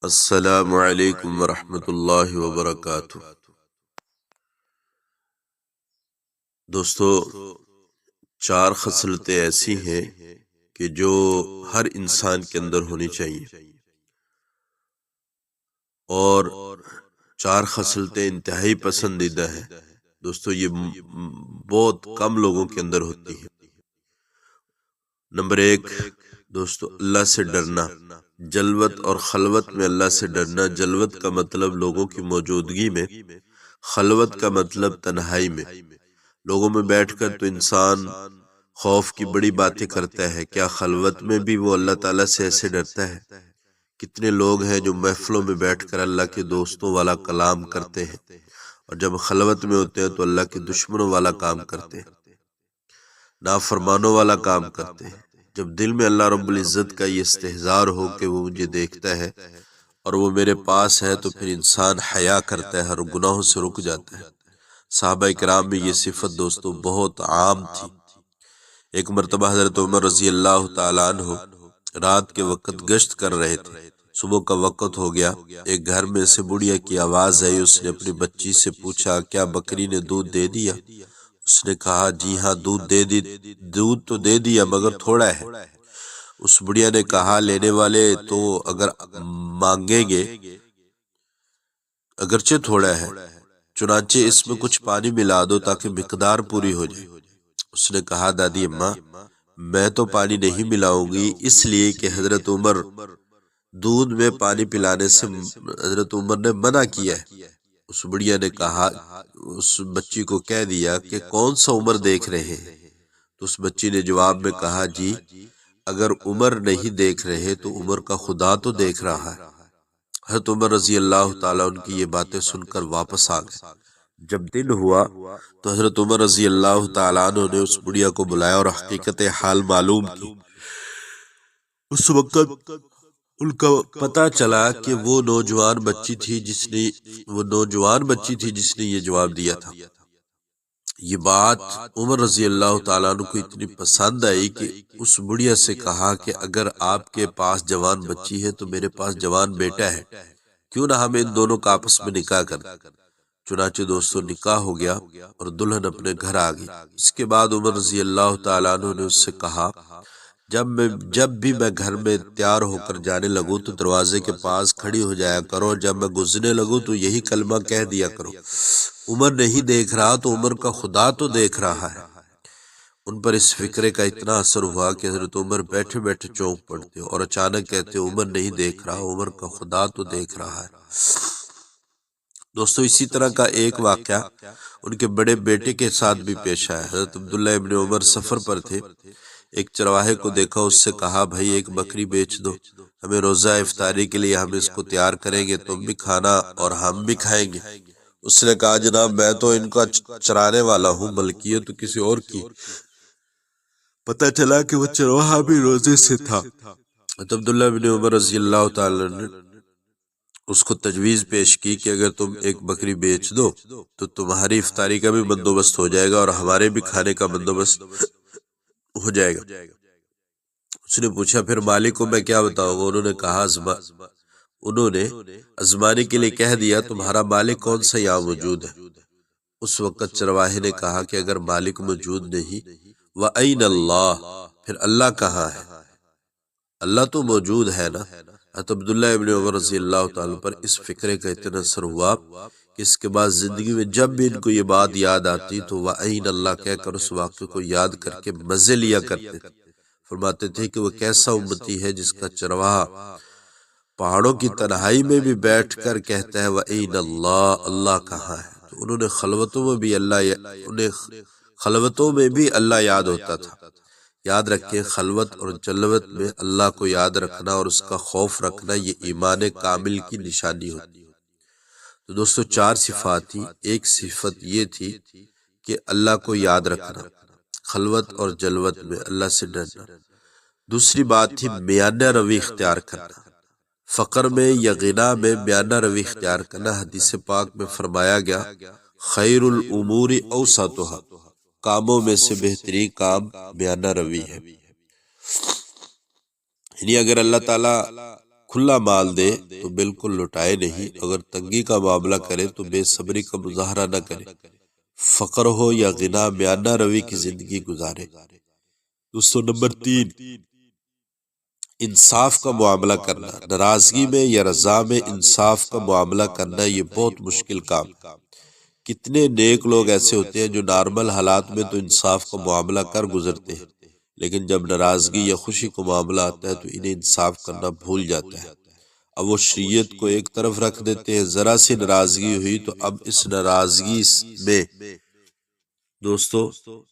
السلام علیکم ورحمۃ اللہ وبرکاتہ۔ دوستو، چار خصلتیں ایسی ہیں کہ جو ہر انسان کے اندر ہونی چاہیے، اور چار خصلتیں انتہائی پسندیدہ ہیں۔ دوستو، یہ بہت کم لوگوں کے اندر ہوتی ہیں۔ نمبر 1 دوستو، اللہ سے ڈرنا۔ جلوت اور خلوت میں اللہ سے ڈرنا۔ جلوت کا مطلب لوگوں کی موجودگی میں، خلوت کا مطلب تنہائی میں۔ لوگوں میں بیٹھ کر تو انسان خوف کی بڑی باتیں کرتا ہے، کیا خلوت میں بھی وہ اللہ تعالیٰ سے ایسے ڈرتا ہے؟ کتنے لوگ ہیں جو محفلوں میں بیٹھ کر اللہ کے دوستوں والا کلام کرتے ہیں، اور جب خلوت میں ہوتے ہیں تو اللہ کے دشمنوں والا کام کرتے ہیں، نافرمانوں والا کام کرتے ہیں۔ جب دل میں اللہ رب العزت کا یہ استحضار ہو کہ وہ مجھے دیکھتا ہے اور وہ میرے پاس ہے، تو پھر انسان حیا کرتا ہے اور گناہوں سے رک جاتا ہے۔ صحابہ کرام میں یہ صفت دوستو بہت عام تھی۔ ایک مرتبہ حضرت عمر رضی اللہ تعالیٰ عنہ رات کے وقت گشت کر رہے تھے۔ صبح کا وقت ہو گیا، ایک گھر میں سے بڑھیا کی آواز آئی۔ اس نے اپنی بچی سے پوچھا، کیا بکری نے دودھ دے دیا؟ اس نے کہا، جی ہاں، دودھ تو دے دیا مگر تھوڑا ہے۔ اس بڑھیا نے کہا، لینے والے تو اگر مانگیں گے اگرچہ تھوڑا ہے، چنانچہ اس میں کچھ پانی ملا دو تاکہ مقدار پوری ہو جائے۔ اس نے کہا، دادی اماں، میں تو پانی نہیں ملاؤں گی، اس لیے کہ حضرت عمر دودھ میں پانی پلانے سے حضرت عمر نے منع کیا ہے۔ اس بڑھیا نے کہا، اس بچی کو کہہ دیا کہ کون سا عمر دیکھ رہے ہیں؟ تو اس بچی نے جواب میں کہا، جی اگر عمر نہیں دیکھ رہے تو عمر کا خدا تو دیکھ رہا ہے۔ حضرت عمر رضی اللہ تعالیٰ ان کی یہ باتیں سن کر واپس آ گئے۔ جب دن ہوا تو حضرت عمر رضی اللہ تعالیٰ عنہ نے اس بڑھیا کو بلایا اور حقیقت حال معلوم کی۔ اس وقت ان کا پتہ چلا کہ وہ نوجوان بچی تھی جس نے یہ جواب دیا تھا۔ یہ بات عمر رضی اللہ تعالیٰ عنہ کو اتنی پسند آئی کہ اس بڑھیا سے کہا کہ اگر آپ کے پاس جوان بچی ہے تو میرے پاس جوان بیٹا ہے، کیوں نہ ہم ان دونوں کا آپس میں نکاح کر دیں۔ چنانچہ دوستو نکاح ہو گیا اور دلہن اپنے گھر آ گئی۔ اس کے بعد عمر رضی اللہ تعالیٰ عنہ نے اس سے کہا، جب بھی میں گھر میں تیار ہو کر جانے لگوں تو دروازے کے پاس کھڑی ہو جایا کرو، اور جب میں گزرنے لگوں تو یہی کلمہ کہہ دیا کرو، عمر نہیں دیکھ رہا تو عمر کا خدا تو دیکھ رہا ہے۔ ان پر اس فکرے کا اتنا اثر ہوا کہ حضرت عمر بیٹھے بیٹھے چونک پڑتے اور اچانک کہتے، عمر نہیں دیکھ رہا، عمر کا خدا تو دیکھ رہا ہے۔ دوستو، اسی طرح کا ایک واقعہ ان کے بڑے بیٹے کے ساتھ بھی پیش آیا۔ حضرت عبداللہ ابن عمر سفر پر تھے، ایک چرواہے کو دیکھا، اس سے کہا، بھائی ایک بکری بیچ دو، ہمیں روزہ افطاری کے لیے ہم اس کو تیار کریں گے، تم بھی کھانا اور ہم بھی کھائیں گے۔ اس نے کہا، جناب میں تو ان کا چرانے والا ہوں، بلکہ یہ تو کسی اور کی۔ پتہ چلا کہ وہ چرواہا بھی روزے سے تھا۔ حضرت عبداللہ بن عمر رضی اللہ تعالی نے اس کو تجویز پیش کی کہ اگر تم ایک بکری بیچ دو تو تمہاری افطاری کا بھی بندوبست ہو جائے گا اور ہمارے بھی کھانے کا بندوبست ہو جائے گا۔ اس نے پوچھا، پھر مالک کو میں کیا بتاؤں گا؟ انہوں نے ازمانے کے لیے کہہ دیا، تمہارا مالک کون سا یہاں موجود ہے؟ اس وقت چرواہے نے کہا کہ اگر مالک موجود نہیں، وَأَيْنَ اللَّهُ، پھر اللہ کہاں ہے؟ اللہ تو موجود ہے نا۔ حضرت عبداللہ ابن عمر رضی اللہ تعالیٰ پر اس فکرے کا اتنا اثر ہوا کہ اس کے بعد زندگی میں جب بھی ان کو یہ بات یاد آتی تو وَأَيْنَ اللَّهُ کہہ کر اس واقعے کو یاد کر کے مزے لیا کرتے تھے۔ فرماتے تھے کہ وہ کیسا امتی ہے جس کا چرواہا پہاڑوں کی تنہائی میں بھی بیٹھ کر کہتا ہے، وَأَيْنَ اللَّهُ، اللہ کہاں ہے؟ تو انہیں خلوتوں میں بھی اللہ یاد ہوتا تھا۔ یاد رکھیں، خلوت اور جلوت میں اللہ کو یاد رکھنا اور اس کا خوف رکھنا، یہ ایمان کامل کی نشانی ہوتی ہے۔ تو دوستو، چار صفات تھی۔ ایک صفت یہ تھی کہ اللہ کو یاد رکھنا، خلوت اور جلوت میں اللہ سے ڈرنا۔ دوسری بات تھی میانہ روی اختیار کرنا، فقر میں یا غنا میں میانہ روی اختیار کرنا۔ حدیث پاک میں فرمایا گیا، خیر الامور اوسطها، کاموں میں سے بہترین کام میانہ روی ہے۔ یعنی اگر اللہ تعالیٰ کھلا مال دے تو بالکل لٹائے نہیں، اگر تنگی کا معاملہ کرے تو بے صبری کا مظاہرہ نہ کرے، فقر ہو یا غنا میانہ روی کی زندگی گزارے۔ دوستو نمبر 3، انصاف کا معاملہ کرنا۔ ناراضگی میں یا رضا میں انصاف کا معاملہ کرنا یہ بہت مشکل کام ہے۔ کتنے نیک لوگ ایسے ہوتے ہیں جو نارمل حالات میں تو انصاف کا معاملہ کر گزرتے ہیں، لیکن جب ناراضگی یا خوشی کا معاملہ آتا ہے تو انہیں انصاف کرنا بھول جاتا ہے۔ اب وہ شریعت کو ایک طرف رکھ دیتے ہیں، ذرا سی ناراضگی ہوئی تو اب اس ناراضگی میں دوستو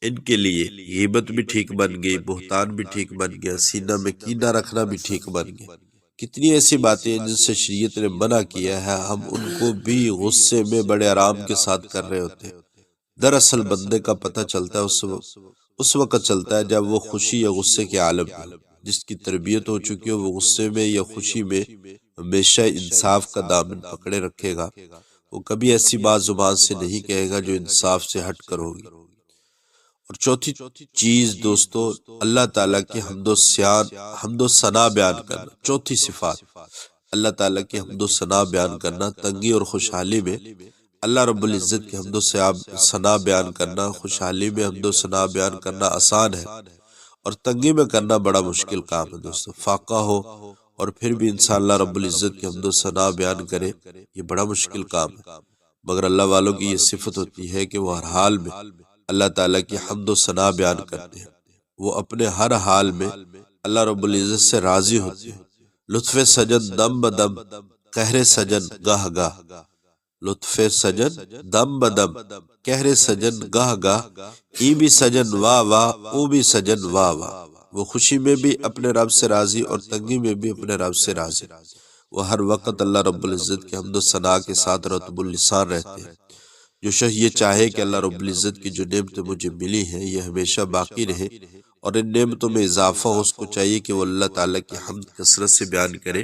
ان کے لیے غیبت بھی ٹھیک بن گئی، بہتان بھی ٹھیک بن گیا، سینہ میں کینہ رکھنا بھی ٹھیک بن گیا۔ کتنی ایسی باتیں ہیں جن سے شریعت نے منع کیا ہے، ہم ان کو بھی غصے میں بڑے آرام کے ساتھ کر رہے ہوتے ہیں۔ دراصل بندے کا پتہ چلتا ہے اس وقت چلتا ہے جب وہ خوشی یا غصے کے عالم میں، جس کی تربیت ہو چکی ہو وہ غصے میں یا خوشی میں ہمیشہ انصاف کا دامن پکڑے رکھے گا۔ وہ کبھی ایسی بات زبان سے نہیں کہے گا جو انصاف سے ہٹ کر ہوگی۔ اور چوتھی چیز دوستو، اللہ تعالیٰ کی حمد و ثنا بیان کرنا۔ چوتھی صفات، اللہ تعالیٰ کی حمد و ثنا بیان کرنا۔ تنگی اور خوشحالی میں اللہ رب العزت کی حمد و ثنا بیان کرنا، خوشحالی میں حمد و ثنا بیان کرنا آسان ہے، اور تنگی میں کرنا بڑا مشکل کام ہے دوستو۔ فاقہ ہو اور پھر بھی انسان اللہ رب العزت کی حمد و ثنا بیان کرے، یہ بڑا مشکل کام ہے، مگر اللہ والوں کی یہ صفت ہوتی ہے کہ وہ ہر حال میں اللہ تعالیٰ کی حمد و ثنا بیان کرتے ہیں۔ وہ اپنے ہر حال میں اللہ رب العزت سے راضی ہوتے ہیں۔ لطف سجن دم بدم، قہر سجن گاہ گاہ۔ لطف سجن دم بدم، قہر سجن گاہ گاہ، ای بھی سجن واہ واہ، او بھی سجن واہ واہ۔ وہ خوشی میں بھی اپنے رب سے راضی اور تنگی میں بھی اپنے رب سے راضی۔ وہ ہر وقت اللہ رب العزت کی حمد و ثنا کے ساتھ رطب اللسان رہتے ہیں۔ جو شخص یہ چاہے کہ اللہ رب العزت کی جو نعمتیں مجھے ملی ہیں یہ ہمیشہ باقی رہے اور ان نعمتوں میں اضافہ ہو، اس کو چاہیے کہ وہ اللہ تعالیٰ کی حمد کثرت سے بیان کرے۔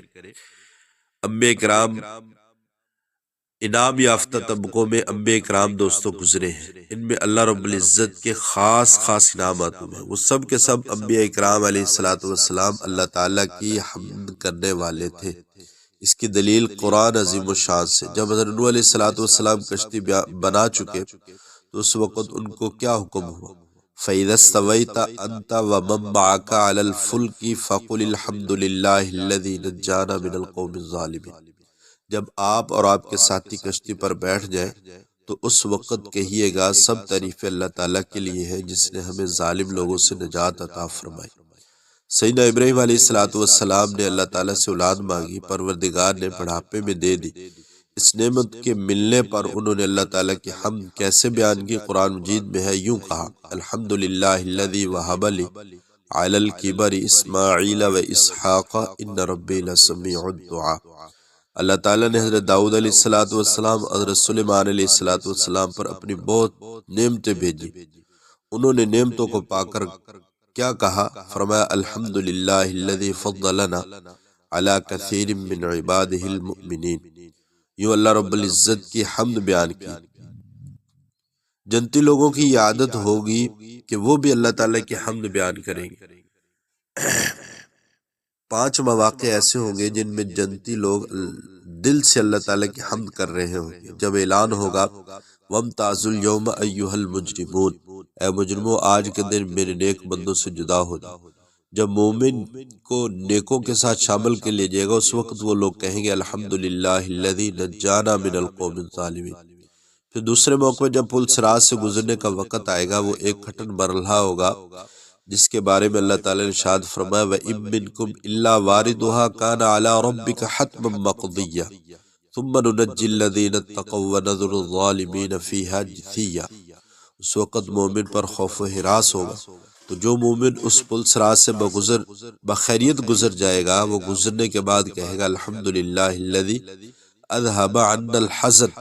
انبیاء کرام، انعام یافتہ طبقوں میں انبیاء کرام دوستوں گزرے ہیں، ان میں اللہ رب العزت کے خاص انعامات ہوئے ہیں۔ وہ سب کے سب انبیاء کرام علیہ السلام اللہ تعالیٰ کی حمد کرنے والے تھے۔ اس کی دلیل قرآن عظیم الشان سے، جب حضرت نوح علیہ السلام کشتی بنا چکے تو اس وقت ان کو کیا حکم ہوا؟ فَإِذَا اسْتَوَيْتَ أَنْتَ وَمَن مَّعَكَ عَلَى الْفُلْكِ فَقُلِ الْحَمْدُ لِلَّهِ الَّذِي نَجَّانَا مِنَ الْقَوْمِ الظَّالِمِينَ۔ جب آپ اور آپ کے ساتھی کشتی پر بیٹھ جائیں تو اس وقت کہیے گا سب تعریف اللہ تعالیٰ کے لیے ہے جس نے ہمیں ظالم لوگوں سے نجات عطا فرمائی۔ سیدنا ابراہیم علیہ السلام نے اللہ تعالیٰ سے اولاد مانگی، پروردگار نے بڑھاپے میں دے دی۔ اس نعمت کے ملنے پر انہوں نے اللہ تعالیٰ کی حمد کیسے بیان کی؟ قرآن مجید میں ہے، یوں کہا، الحمدللہ الذی وہب لی علی الکبر اسماعیل و اسحاق ان ربی لسمیع الدعاء۔ اللہ تعالیٰ نے حضرت داؤد علیہ السلام، حضرت سلیمان علیہ السلام پر اپنی بہت نعمتیں بھیجی۔ انہوں نے نعمتوں کو پا کر کیا کہا؟ فرمایا الحمدللہ الذی فضلنا علی کثیر من عبادہ المؤمنین۔ یوں اللہ رب العزت کی حمد بیان کی۔ جنتی لوگوں کی یہ عادت ہوگی کہ وہ بھی اللہ تعالیٰ کی حمد بیان کریں گے۔ 5 مواقع ایسے ہوں گے جن میں جنتی لوگ دل سے اللہ تعالیٰ کی حمد کر رہے ہوں گے۔ جب اعلان ہوگا وَامْتَازُوا الْيَوْمَ أَيُّهَا الْمُجْرِمُونَ، اے مجرموں آج کے دن میرے نیک بندوں سے جدا ہو جاؤ۔ جب مومن کو نیکوں کے ساتھ شامل کر لیا جائے گا اس وقت وہ لوگ کہیں گے الحمدللہ الذی نجانا من القوم الظالمین۔ پھر دوسرے موقع جب پل صراط سے گزرنے کا وقت آئے گا، وہ ایک کٹن مرحلہ ہوگا جس کے بارے میں اللہ تعالیٰ نے ارشاد فرمایا وَإِن مِّنكُمْ إِلَّا وَارِدُهَا كَانَ عَلَىٰ رَبِّكَ حَتْمًا مَّقْضِيًّا ثُمَّ نُنَجِّي الَّذِينَ اتَّقَوا وَنَذَرُ الظَّالِمِينَ فِيهَا جِثِيًّا۔ اس وقت مومن پر خوف و ہراس ہوگا، تو جو مومن اس پل صراط سے بخیریت گزر جائے گا وہ گزرنے کے بعد کہے گا الحمدللہ الذی اذهب عنا الحزن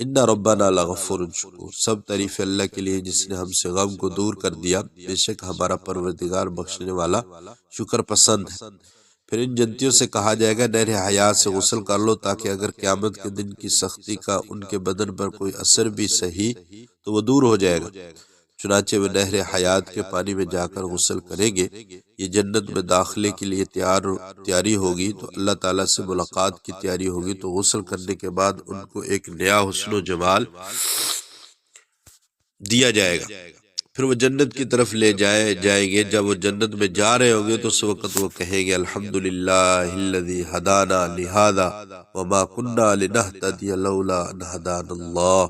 ان ربنا لغفور شکور۔ سب تعریف اللہ کے لیے جس نے ہم سے غم کو دور کر دیا، بے شک ہمارا پروردگار بخشنے والا شکر پسند ہے۔ پھر ان جنتیوں سے کہا جائے گا نہر حیات سے غسل کر لو تاکہ اگر قیامت کے دن کی سختی کا ان کے بدن پر کوئی اثر بھی صحیح تو وہ دور ہو جائے گا۔ چنانچہ وہ نہر حیات کے پانی میں جا کر غسل کریں گے۔ یہ جنت میں داخلے کے لیے تیاری ہوگی، تو اللہ تعالیٰ سے ملاقات کی تیاری ہوگی، تو غسل کرنے کے بعد ان کو ایک نیا حسن و جمال دیا جائے گا، پھر وہ جنت کی طرف لے جائیں گے۔ جب وہ جنت میں جا رہے ہوں گے تو اس وقت وہ کہیں گے الحمدللہ الذی ہدانا لہذا وما کننا لنہتدی لولا ان ہدانا اللہ۔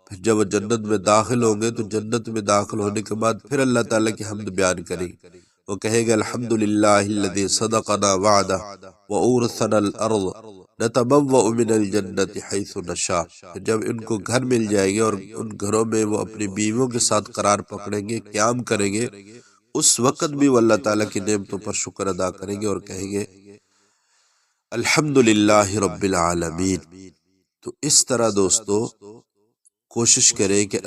پھر جب وہ جنت میں داخل ہوں گے تو جنت میں داخل ہونے کے بعد پھر اللہ تعالیٰ کی حمد بیان کریں گے، وہ کہیں گے الحمدللہ الذی صدقنا وعدہ وأورثنا الارض نتبوأ من الجنت حیث نشاء۔ جب ان کو گھر مل جائے گے اور ان گھروں میں وہ اپنی بیویوں کے ساتھ قرار پکڑیں گے، قیام کریں گے، اس وقت بھی وہ اللہ تعالیٰ کی نعمتوں پر شکر ادا کریں گے اور کہیں گے الحمدللہ رب العالمین۔ تو اس طرح دوستو کوشش کریں کہ